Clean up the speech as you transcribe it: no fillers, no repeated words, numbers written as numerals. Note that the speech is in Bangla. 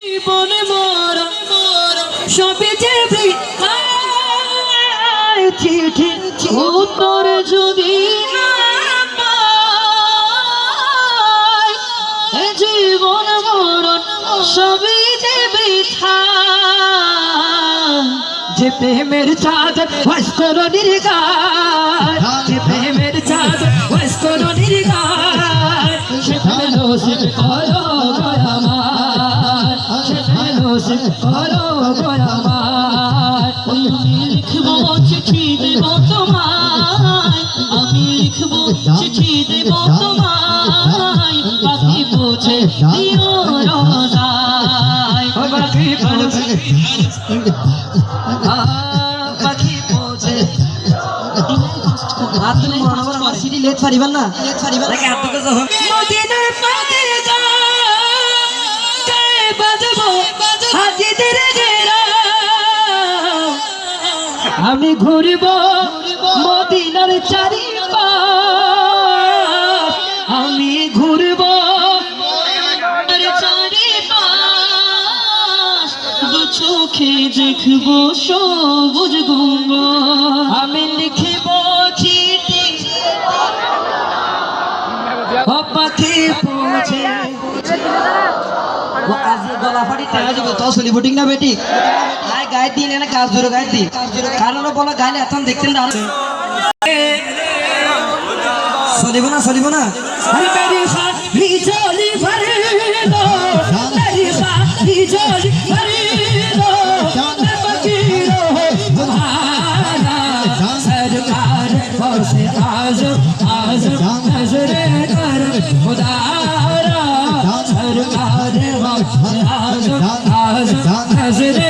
জীবনে মোর সবে যে চিঠি উত্তর যদি না পাই, এ জীবন মোর সবে যে বৃথা। যে প্রেমের চাঁদ ভাস্করণীর গায়, যে প্রেমের চাঁদ ভাস্করণীর গায়, সে ফেলোশিপ করো আমার, সে ফেলোশিপ করো আমার। আমি লিখবো চিঠি দেব তোমায়, আমি লিখবো চিঠি দেব তোমায়, পাখি পৌঁছে দিও রোজায়, পাখি পৌঁছে পাখি পৌঁছে আতুল মনোবর আমার সিটি লেট পারিবেন না, লেট পারিবেন না এত কিছু হবে। মদিনার পানে গায়ে বাজবো হাজিদের ঘেরা, আমি ঘুরবো মদিনার চারিপাশ, আমি ঘুরবো চারিপাশ, দু চোখে দেখবো সবুজ গুম্বদ। আমি লিখিব চিঠি ও পাখি পৌঁছে গলা ফাটি টাকা যাবে তো সেলিব্রিটিং না বেটি আয় গায়ে দিন এনে কাজ ধরে গায়ে দি কারণ বলা গাইলে এখন দেখতেন না চলিব না চলিব না। আরে মেরি সাথী চলি ভরে লো, মেরি সাথী চলি ভরে লো, मैं फकीर हूँ तुम्हारा सरकार और से आज़म आज़म नजरे कर खुदारा सरकार और से आज़म आज़म नजरे